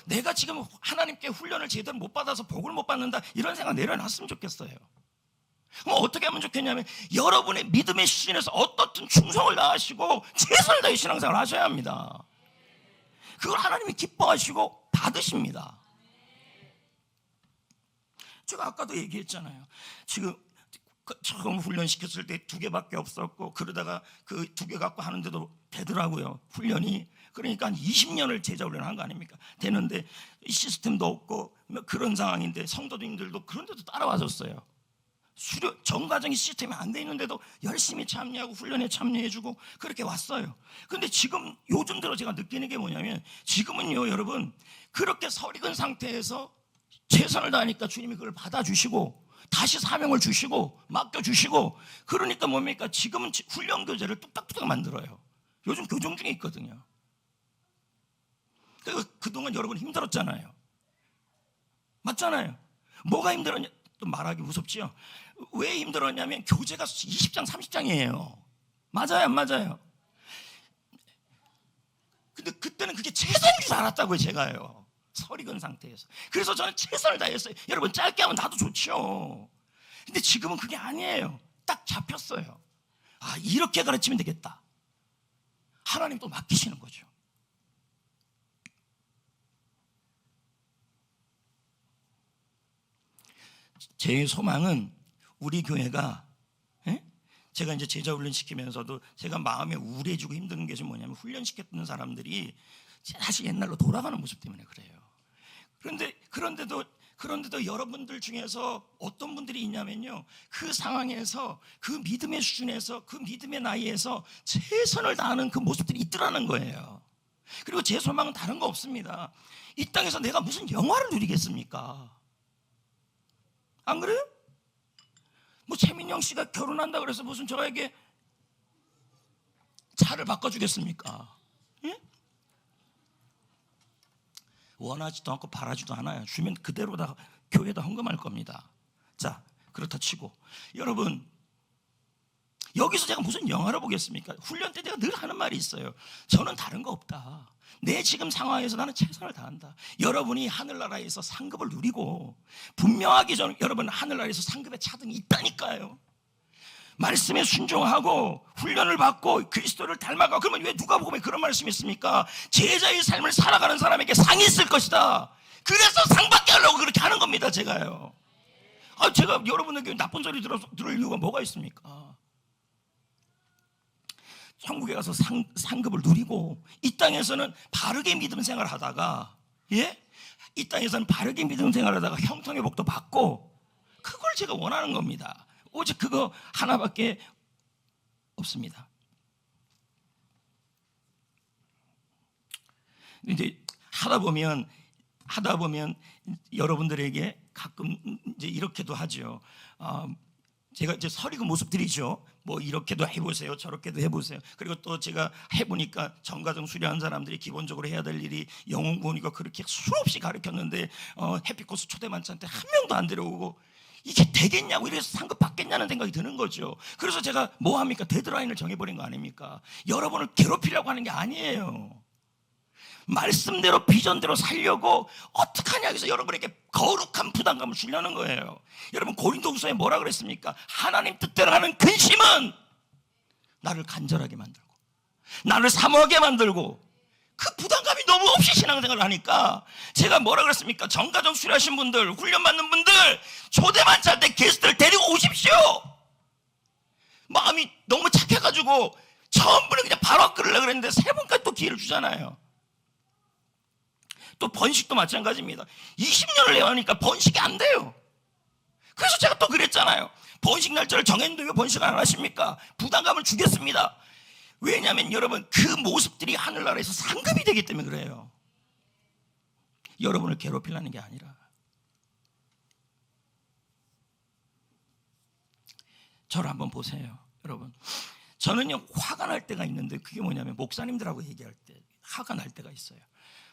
내가 지금 하나님께 훈련을 제대로 못 받아서 복을 못 받는다 이런 생각 내려놨으면 좋겠어요. 그럼 어떻게 하면 좋겠냐면 여러분의 믿음의 수준에서 어떻든 충성을 다하시고 최선을 다해 신앙생활을 하셔야 합니다. 그걸 하나님이 기뻐하시고 받으십니다. 제가 아까도 얘기했잖아요. 지금 처음 훈련시켰을 때 2개밖에 없었고 그러다가 그 2개 갖고 하는데도 되더라고요. 훈련이. 그러니까 한 20년을 제자 훈련을 한 거 아닙니까? 되는데 시스템도 없고 그런 상황인데 성도님들도 그런데도 따라와줬어요. 정과정이 시스템이 안 돼 있는데도 열심히 참여하고 훈련에 참여해주고 그렇게 왔어요. 그런데 지금 요즘 들어 제가 느끼는 게 뭐냐면 지금은요 여러분 그렇게 설익은 상태에서 최선을 다하니까 주님이 그걸 받아주시고 다시 사명을 주시고 맡겨주시고 그러니까 뭡니까? 지금은 훈련 교재를 뚝딱뚝딱 만들어요. 요즘 교정 중에 있거든요. 그동안 여러분 힘들었잖아요. 맞잖아요. 뭐가 힘들었냐? 또 말하기 무섭지요. 왜 힘들었냐면 교재가 20장 30장이에요 맞아요 안 맞아요? 근데 그때는 그게 최선인 줄 알았다고요. 제가요 설익은 상태에서. 그래서 저는 최선을 다했어요. 여러분 짧게 하면 나도 좋죠. 근데 지금은 그게 아니에요. 딱 잡혔어요. 아 이렇게 가르치면 되겠다. 하나님 또 맡기시는 거죠. 제 소망은 우리 교회가 제가 이제 제자 훈련 시키면서도 제가 마음에 우울해지고 힘든 게 좀 뭐냐면 훈련시켰던 사람들이 다시 옛날로 돌아가는 모습 때문에 그래요. 그런데도 여러분들 중에서 어떤 분들이 있냐면요 그 상황에서 그 믿음의 수준에서 그 믿음의 나이에서 최선을 다하는 그 모습들이 있더라는 거예요. 그리고 제 소망은 다른 거 없습니다. 이 땅에서 내가 무슨 영화를 누리겠습니까? 안 그래요? 뭐 최민영 씨가 결혼한다 그래서 무슨 저에게 차를 바꿔주겠습니까? 예? 원하지도 않고 바라지도 않아요. 주면 그대로 다 교회에다 헌금할 겁니다. 자 그렇다 치고 여러분 여기서 제가 무슨 영화를 보겠습니까? 훈련 때 내가 늘 하는 말이 있어요. 저는 다른 거 없다. 내 지금 상황에서 나는 최선을 다한다. 여러분이 하늘나라에서 상급을 누리고 분명하게 저는 여러분 하늘나라에서 상급의 차등이 있다니까요. 말씀에 순종하고 훈련을 받고 그리스도를 닮아가. 그러면 왜 누가 보면 그런 말씀이 있습니까? 제자의 삶을 살아가는 사람에게 상이 있을 것이다. 그래서 상 받게 하려고 그렇게 하는 겁니다. 제가요. 제가 여러분에게 나쁜 소리 들을 이유가 뭐가 있습니까? 천국에 가서 상급을 누리고 이 땅에서는 바르게 믿음 생활하다가 이 땅에서는 바르게 믿음 생활하다가 형통의 복도 받고 그걸 제가 원하는 겁니다. 오직 그거 하나밖에 없습니다. 이제 하다 보면 여러분들에게 가끔 이제 이렇게도 하죠. 제가 이제 설익은 모습들이죠. 뭐 이렇게도 해보세요, 저렇게도 해보세요. 그리고 또 제가 해보니까 정과정 수료한 사람들이 기본적으로 해야 될 일이 영혼 보니까 그렇게 수없이 가르쳤는데 해피코스 초대 만찬 때 한 명도 안 데려오고 이게 되겠냐고 이래서 상급 받겠냐는 생각이 드는 거죠. 그래서 제가 뭐 합니까? 데드라인을 정해버린 거 아닙니까? 여러분을 괴롭히려고 하는 게 아니에요. 말씀대로 비전대로 살려고 어떻게 하냐 해서 여러분에게 거룩한 부담감을 주려는 거예요. 여러분 고린도후서에 뭐라 그랬습니까? 하나님 뜻대로 하는 근심은 나를 간절하게 만들고 나를 사모하게 만들고 그 부담감이 너무 없이 신앙생활을 하니까 제가 뭐라 그랬습니까? 정가정 수료하신 분들, 훈련받는 분들 초대 만찬 때 게스트를 데리고 오십시오. 마음이 너무 착해가지고 처음부터 그냥 바로 끌으려고 그랬는데 3번까지 또 기회를 주잖아요. 또 번식도 마찬가지입니다. 20년을 내하니까 번식이 안 돼요. 그래서 제가 또 그랬잖아요. 번식 날짜를 정했는데 왜 번식을 안 하십니까? 부담감을 주겠습니다. 왜냐하면 여러분 그 모습들이 하늘나라에서 상급이 되기 때문에 그래요. 여러분을 괴롭히려는 게 아니라. 저를 한번 보세요. 여러분 저는요 화가 날 때가 있는데 그게 뭐냐면 목사님들하고 얘기할 때 화가 날 때가 있어요.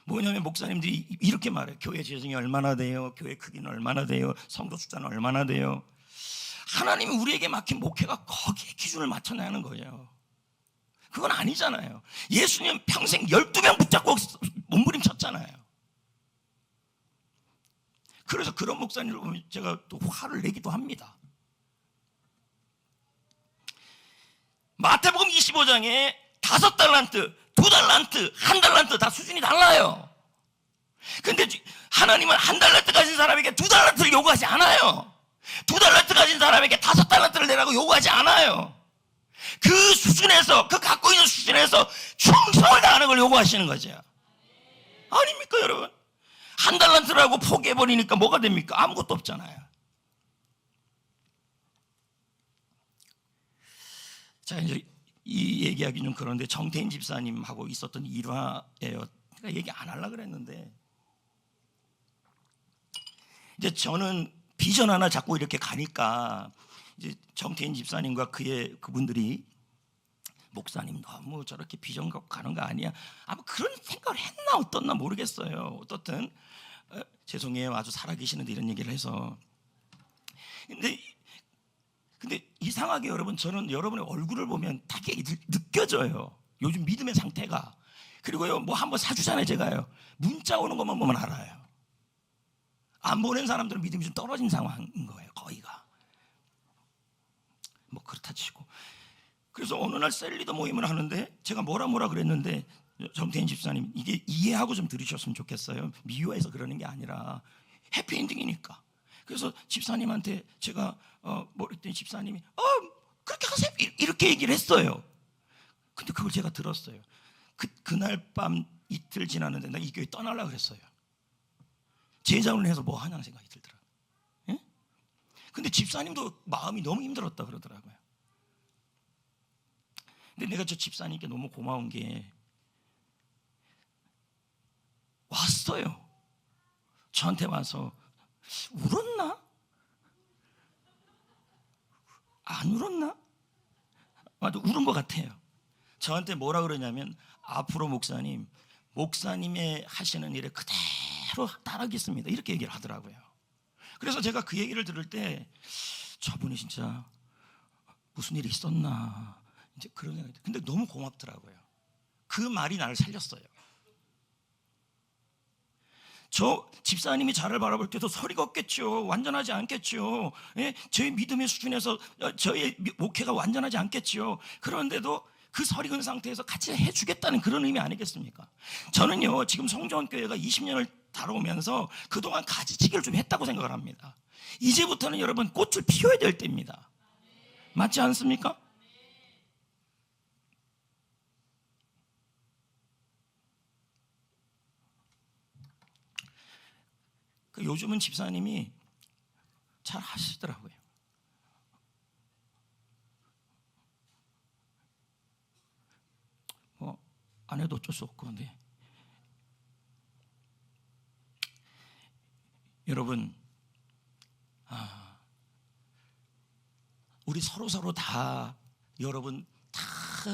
뭐냐면 목사님들이 이렇게 말해요. 교회 재정이 얼마나 돼요? 교회 크기는 얼마나 돼요? 성도 숫자는 얼마나 돼요? 하나님이 우리에게 맡긴 목회가 거기에 기준을 맞춰내야 하는 거예요. 그건 아니잖아요. 예수님 평생 12명 붙잡고 몸부림쳤잖아요. 그래서 그런 목사님을 보면 제가 또 화를 내기도 합니다. 마태복음 25장에 5달란트 2달란트, 1달란트 다 수준이 달라요. 근데 하나님은 1달란트 가진 사람에게 2달란트를 요구하지 않아요. 2달란트 가진 사람에게 5달란트를 내라고 요구하지 않아요. 그 수준에서, 그 갖고 있는 수준에서 충성을 다하는 걸 요구하시는 거죠. 아닙니까, 여러분? 1달란트라고 포기해버리니까 뭐가 됩니까? 아무것도 없잖아요. 자, 이제 이 얘기하기 좀 그런데 정태인 집사님하고 있었던 일화예요. 제가 얘기 안 하려고 그랬는데, 이제 저는 비전 하나 잡고 이렇게 가니까 이제 정태인 집사님과 그분들이 목사님 너무 저렇게 비전 갖고 가는 거 아니야? 아마 그런 생각을 했나 어떻나 모르겠어요. 어떻든 죄송해요. 아주 살아계시는데 이런 얘기를 해서. 근데 이상하게 여러분, 저는 여러분의 얼굴을 보면 되게 느껴져요. 요즘 믿음의 상태가. 그리고요, 뭐 한번 사주잖아요. 제가요, 문자 오는 것만 보면 알아요. 안 보낸 사람들은 믿음이 좀 떨어진 상황인 거예요. 거의가. 뭐 그렇다 치고. 그래서 어느 날 셀리더 모임을 하는데 제가 뭐라 그랬는데, 정태인 집사님 이게 이해하고 좀 들으셨으면 좋겠어요. 미워해서 그러는 게 아니라 해피엔딩이니까. 그래서 집사님한테 제가 그랬더니 집사님이 그렇게 하세요 이렇게 얘기를 했어요. 근데 그걸 제가 들었어요. 그날 밤 이틀 지났는데 나 이 교회 떠나려고 그랬어요. 제자훈련해서 뭐 하냐는 생각이 들더라고요. 예? 근데 집사님도 마음이 너무 힘들었다 그러더라고요. 근데 내가 저 집사님께 너무 고마운 게 왔어요. 저한테 와서 울었나? 안 울었나? 맞아, 울은 것 같아요. 저한테 뭐라 그러냐면, 앞으로 목사님의 하시는 일에 그대로 따르겠습니다, 이렇게 얘기를 하더라고요. 그래서 제가 그 얘기를 들을 때 저분이 진짜 무슨 일이 있었나 이제 그런 생각이 들어요. 근데 너무 고맙더라고요. 그 말이 나를 살렸어요. 저 집사님이 저를 바라볼 때도 서리가 없겠죠. 완전하지 않겠죠. 예? 저희 믿음의 수준에서 저의 목회가 완전하지 않겠죠. 그런데도 그 서리근 상태에서 같이 해주겠다는 그런 의미 아니겠습니까? 저는요, 지금 성전교회가 20년을 다뤄오면서 그동안 가지치기를 좀 했다고 생각을 합니다. 이제부터는 여러분 꽃을 피워야 될 때입니다. 맞지 않습니까? 요즘은 집사님이 잘 하시더라고요. 뭐 안 해도 어쩔 수 없고. 근데 여러분, 우리 서로 다 여러분 다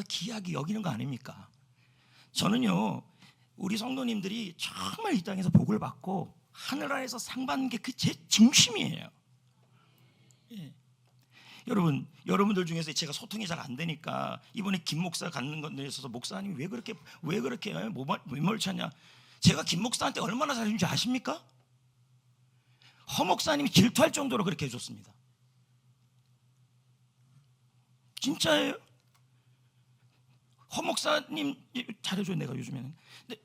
귀하게 여기는 거 아닙니까? 저는요, 우리 성도님들이 정말 이 땅에서 복을 받고 하늘 아래에서 상 받는 게 그 제 중심이에요. 예. 여러분들 중에서 제가 소통이 잘 안 되니까 이번에 김 목사 갖는 건데 있어서 목사님이 왜 그렇게 외몰차냐, 제가 김 목사한테 얼마나 잘해준지 아십니까? 허 목사님이 질투할 정도로 그렇게 해줬습니다. 진짜예요. 허 목사님 잘해줘요. 내가 요즘에는. 근데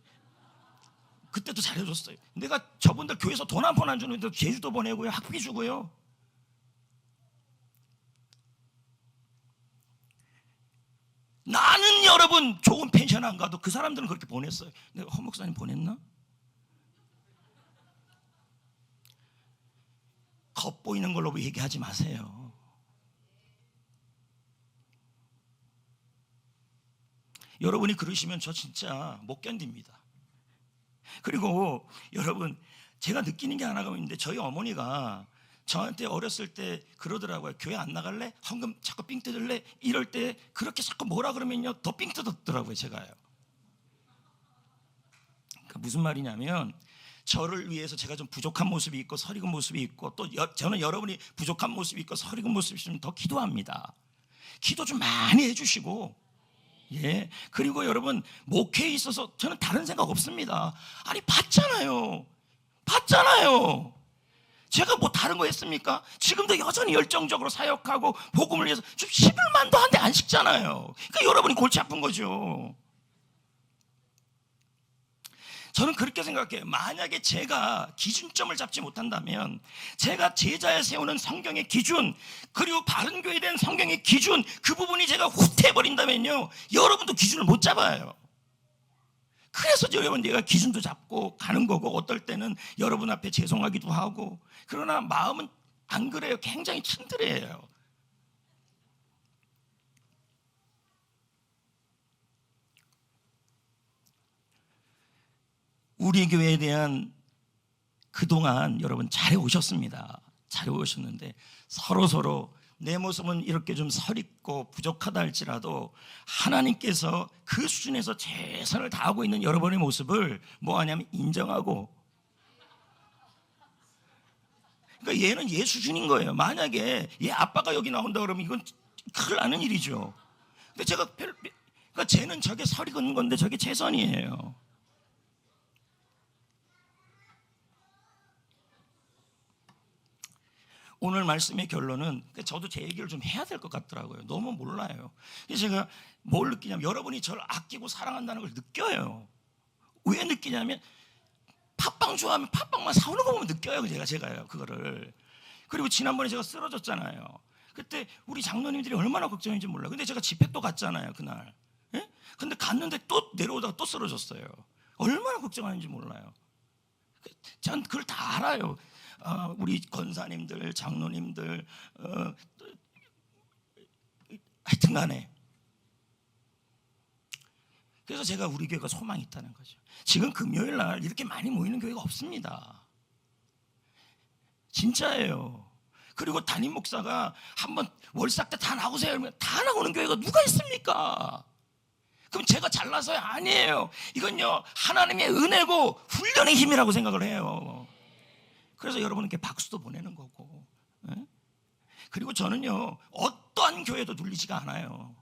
그때도 잘해줬어요. 내가 저분들 교회에서 돈 한 푼 안 주는데 제주도 보내고요, 학비 주고요. 나는 여러분 좋은 펜션 안 가도 그 사람들은 그렇게 보냈어요. 내가 허 목사님 보냈나? 겉보이는 걸로 얘기하지 마세요. 여러분이 그러시면 저 진짜 못 견딥니다. 그리고 여러분, 제가 느끼는 게 하나가 있는데, 저희 어머니가 저한테 어렸을 때 그러더라고요. 교회 안 나갈래? 헌금 자꾸 삥 뜯을래? 이럴 때 그렇게 자꾸 뭐라 그러면요, 더 삥 뜯었더라고요, 제가요. 그러니까 무슨 말이냐면, 저를 위해서 제가 좀 부족한 모습이 있고 서리근 모습이 있고, 또 저는 여러분이 부족한 모습이 있고 서리근 모습이 있으면 더 기도합니다. 기도 좀 많이 해주시고, 예. 그리고 여러분, 목회에 있어서 저는 다른 생각 없습니다. 아니, 봤잖아요. 제가 뭐 다른 거 했습니까? 지금도 여전히 열정적으로 사역하고 복음을 위해서 좀 11만도 한 대 안 식잖아요. 그러니까 여러분이 골치 아픈 거죠. 저는 그렇게 생각해요. 만약에 제가 기준점을 잡지 못한다면, 제가 제자에 세우는 성경의 기준, 그리고 바른 교회에 대한 성경의 기준, 그 부분이 제가 후퇴해버린다면요, 여러분도 기준을 못 잡아요. 그래서 여러분, 내가 기준도 잡고 가는 거고, 어떨 때는 여러분 앞에 죄송하기도 하고, 그러나 마음은 안 그래요. 굉장히 튼튼해요. 우리 교회에 대한 그동안 여러분 잘해 오셨습니다. 잘해 오셨는데 서로 내 모습은 이렇게 좀 서립고 부족하다 할지라도 하나님께서 그 수준에서 최선을 다하고 있는 여러분의 모습을 뭐 하냐면 인정하고, 그러니까 얘는 얘 수준인 거예요. 만약에 얘 아빠가 여기 나온다 그러면 이건 큰일 나는 일이죠. 근데 그러니까 쟤는 저게 설이 걷는 건데 저게 최선이에요. 오늘 말씀의 결론은, 저도 제 얘기를 좀 해야 될 것 같더라고요. 너무 몰라요. 그래서 제가 뭘 느끼냐면, 여러분이 저를 아끼고 사랑한다는 걸 느껴요. 왜 느끼냐면, 팥빵 좋아하면 팥빵만 사오는 거 보면 느껴요. 제가요 그거를. 그리고 지난번에 제가 쓰러졌잖아요. 그때 우리 장로님들이 얼마나 걱정인지 몰라요. 근데 제가 집회 또 갔잖아요, 그날. 예? 근데 갔는데 또 내려오다가 또 쓰러졌어요. 얼마나 걱정하는지 몰라요. 전 그걸 다 알아요. 우리 권사님들, 장로님들, 하여튼 간에. 그래서 제가 우리 교회가 소망이 있다는 거죠. 지금 금요일 날 이렇게 많이 모이는 교회가 없습니다. 진짜예요. 그리고 담임 목사가 한번 월삭 때 다 나오세요 이러면 다 나오는 교회가 누가 있습니까? 그럼 제가 잘나서요? 아니에요. 이건요, 하나님의 은혜고 훈련의 힘이라고 생각을 해요. 그래서 여러분께 박수도 보내는 거고. 그리고 저는요, 어떠한 교회도 눌리지가 않아요.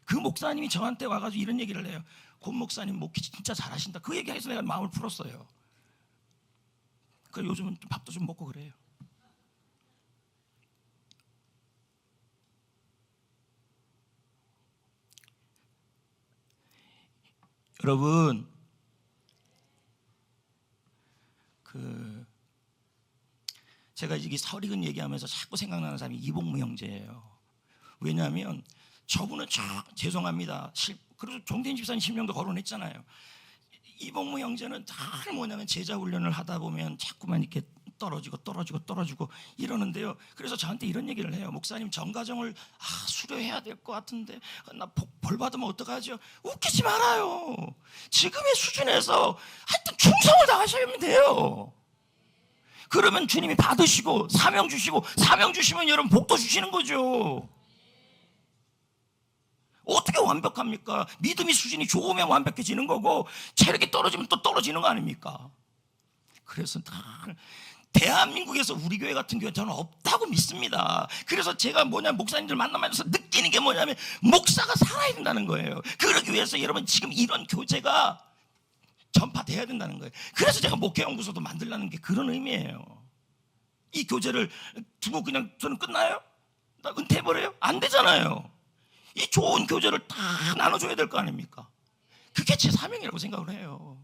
그 목사님이 저한테 와가지고 이런 얘기를 해요. 권 목사님 목회 진짜 잘하신다. 그 얘기해서 내가 마음을 풀었어요. 그래서 요즘은 밥도 좀 먹고 그래요. 여러분, 제가 이게 설익은 얘기하면서 자꾸 생각나는 사람이 이복무 형제예요. 왜냐하면 저분은 죄송합니다. 그래도 정태인 집사님 심령도 거론했잖아요. 이복무 형제는 다 뭐냐면 제자 훈련을 하다 보면 자꾸만 이렇게 떨어지고 이러는데요. 그래서 저한테 이런 얘기를 해요. 목사님, 전가정을 수료해야 될 것 같은데 나 벌 받으면 어떡하죠? 웃기지 말아요. 지금의 수준에서 하여튼 충성을 다하시면 돼요. 그러면 주님이 받으시고 사명 주시면 여러분 복도 주시는 거죠. 어떻게 완벽합니까? 믿음의 수준이 좋으면 완벽해지는 거고, 체력이 떨어지면 또 떨어지는 거 아닙니까? 그래서 대한민국에서 우리 교회 같은 교회 저는 없다고 믿습니다. 그래서 제가 목사님들 만나면서 느끼는 게 뭐냐면, 목사가 살아야 된다는 거예요. 그러기 위해서 여러분 지금 이런 교제가 전파돼야 된다는 거예요. 그래서 제가 목회연구소도 만들라는 게 그런 의미예요. 이 교제를 두고 그냥 저는 끝나요? 나 은퇴해버려요? 안 되잖아요. 이 좋은 교제를 다 나눠줘야 될 거 아닙니까? 그게 제 사명이라고 생각을 해요.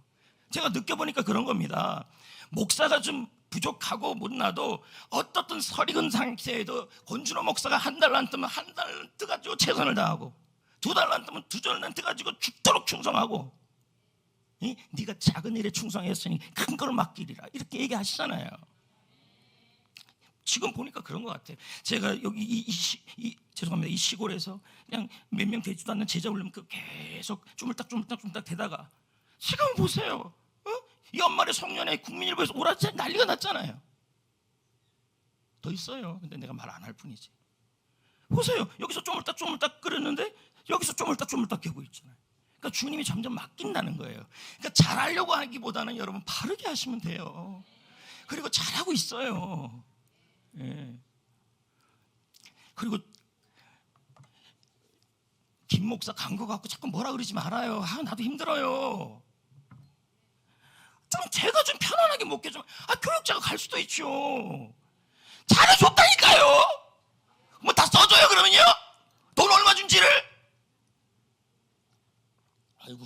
제가 느껴보니까 그런 겁니다. 목사가 좀 부족하고 못나도 어떻든 설익은 상태에도 권준호 목사가 한 달란트면 한 달란트 가지고 최선을 다하고, 두 달란트면 두 달란트 가지고 죽도록 충성하고, 네가 작은 일에 충성했으니 큰 걸 맡기리라, 이렇게 얘기하시잖아요. 지금 보니까 그런 것 같아요. 제가 여기 죄송합니다. 이 시골에서 그냥 몇 명 되지도 않는 제자 훈련 계속 쪼물딱 되다가 지금 보세요. 연말에 성년회 국민일보에서 오라지 난리가 났잖아요. 더 있어요. 근데 내가 말 안 할 뿐이지. 보세요. 여기서 쪼물딱 끓였는데 여기서 쪼물딱 개고 있잖아요. 그러니까 주님이 점점 맡긴다는 거예요. 그러니까 잘하려고 하기보다는 여러분 바르게 하시면 돼요. 그리고 잘하고 있어요. 예. 그리고 김 목사 간 거 갖고 자꾸 뭐라 그러지 말아요. 나도 힘들어요. 좀 제가 좀 편안하게 목회 좀. 교육자가 갈 수도 있죠. 잘해줬다니까요. 뭐 다 써줘요 그러면요? 돈 얼마 준지를? 아이고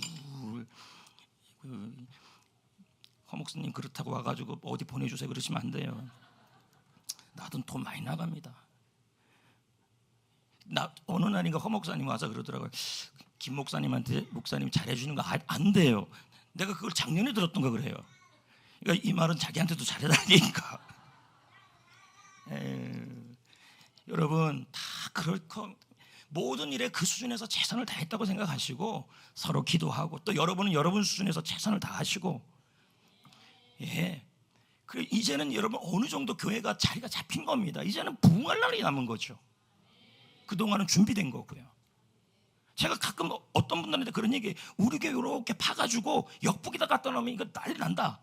목사님 그렇다고 와가지고 어디 보내주세요 그러시면 안 돼요. 나도 돈 많이 나갑니다. 나 어느 날인가 허 목사님 와서 그러더라고요. 김 목사님한테 목사님이 잘해주는 거 안 돼요. 내가 그걸 작년에 들었던 거 그래요. 그러니까 이 말은 자기한테도 잘해달라니까. 여러분 다 그렇고 모든 일에 그 수준에서 최선을 다했다고 생각하시고 서로 기도하고 또 여러분은 여러분 수준에서 최선을 다하시고 그리고 이제는 여러분 어느 정도 교회가 자리가 잡힌 겁니다. 이제는 부흥할 날이 남은 거죠. 그동안은 준비된 거고요. 제가 가끔 어떤 분들한테 그런 얘기, 우리 교회 이렇게 파가지고 역북에다 갖다 놓으면 이거 난리 난다.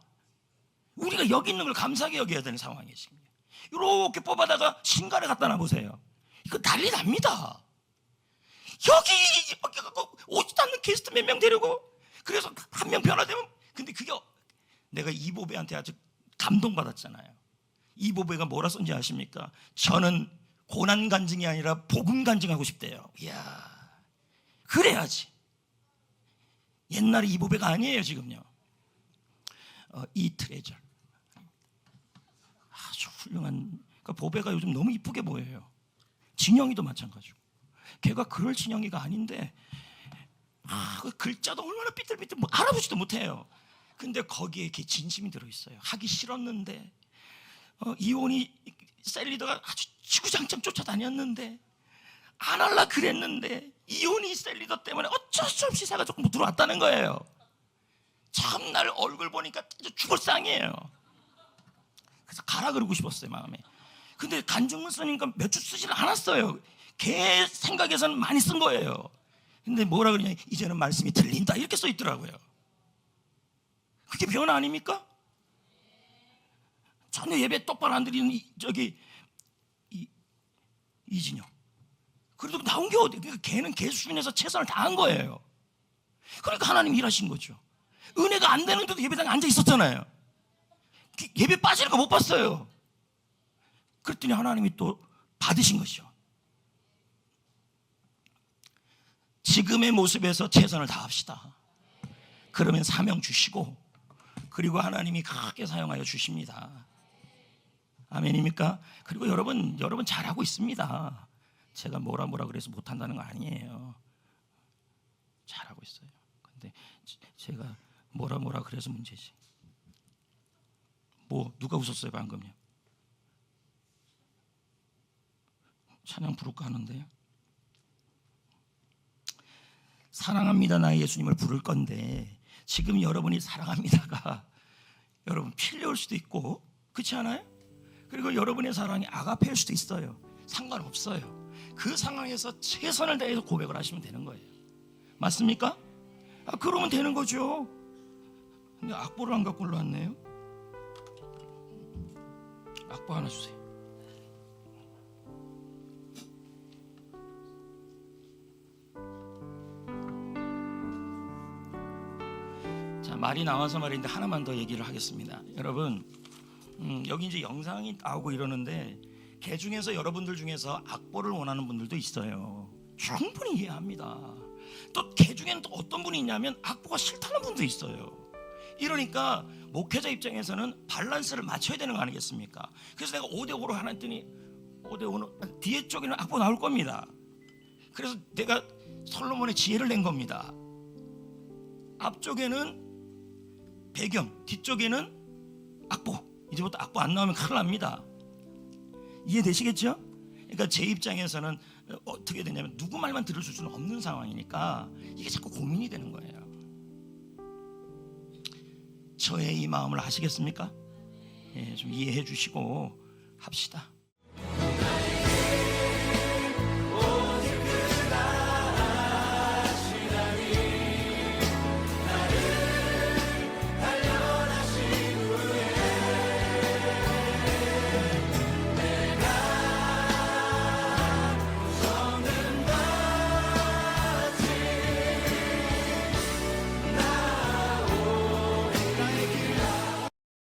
우리가 여기 있는 걸 감사하게 여겨야 되는 상황이에요. 지금 이렇게 뽑아다가 신갈에 갖다 놔보세요. 이거 난리 납니다. 여기 오지도 않는 게스트 몇 명 데리고 그래서 한 명 변화되면, 근데 그게 내가 이보배한테 아주 감동받았잖아요. 이보배가 뭐라 썼는지 아십니까? 저는 고난 간증이 아니라 복음 간증하고 싶대요. 이야, 그래야지. 옛날에 이보배가 아니에요 지금요. 이 트레저 아주 훌륭한, 그러니까 보배가 요즘 너무 이쁘게 보여요. 진영이도 마찬가지고. 걔가 그럴 진영이가 아닌데 그 글자도 얼마나 삐뚤삐뚤 뭐 알아보지도 못해요. 근데 거기에 이렇게 진심이 들어있어요. 하기 싫었는데 이혼이 셀리더가 아주 지구장창 쫓아다녔는데 안 할라 그랬는데 이혼이 셀리더 때문에 어쩔 수 없이 사가지고 못 들어왔다는 거예요. 참날 얼굴 보니까 죽을 상이에요. 그래서 가라 그러고 싶었어요 마음에. 근데 간증문 쓰니까 몇 주 쓰지는 않았어요. 걔 생각에서는 많이 쓴 거예요. 근데 뭐라 그러냐, 이제는 말씀이 들린다 이렇게 써 있더라고요. 그게 변화 아닙니까? 전혀 예배 똑바로 안 드리는 이진영. 그래도 나온 게 어디? 그러니까 걔는 걔 수준에서 최선을 다한 거예요. 그러니까 하나님 일하신 거죠. 은혜가 안 되는데도 예배당에 앉아 있었잖아요. 예배 빠지는 거 못 봤어요. 그랬더니 하나님이 또 받으신 것이죠. 지금의 모습에서 최선을 다합시다. 그러면 사명 주시고, 그리고 하나님이 크게 사용하여 주십니다. 아멘입니까? 그리고 여러분 잘하고 있습니다. 제가 뭐라 그래서 못한다는 거 아니에요. 잘하고 있어요. 근데 제가 뭐라 그래서 문제지. 뭐 누가 웃었어요 방금요? 찬양 부를까 하는데요. 사랑합니다 나의 예수님을 부를 건데 지금 여러분이 사랑합니다가 여러분 필요할 수도 있고, 그렇지 않아요? 그리고 여러분의 사랑이 아가페일 수도 있어요. 상관없어요. 그 상황에서 최선을 다해서 고백을 하시면 되는 거예요. 맞습니까? 그러면 되는 거죠. 근데 악보를 안 갖고 올라왔네요. 악보 하나 주세요. 자, 말이 나와서 말인데 하나만 더 얘기를 하겠습니다. 여러분, 여기 이제 영상이 나오고 이러는데 개 중에서 여러분들 중에서 악보를 원하는 분들도 있어요. 충분히 이해합니다. 또 개 중에는 또 어떤 분이 있냐면 악보가 싫다는 분도 있어요. 이러니까 목회자 입장에서는 밸런스를 맞춰야 되는 거 아니겠습니까? 그래서 내가 5대5로 하나 했더니 5대5는 뒤에 쪽에는 악보 나올 겁니다. 그래서 내가 솔로몬의 지혜를 낸 겁니다. 앞쪽에는 배경, 뒤쪽에는 악보. 이제부터 악보 안 나오면 큰일 납니다. 이해되시겠죠? 그러니까 제 입장에서는 어떻게 되냐면 누구 말만 들을 수는 없는 상황이니까 이게 자꾸 고민이 되는 거예요. 저의 이 마음을 아시겠습니까? 좀 이해해 주시고 합시다.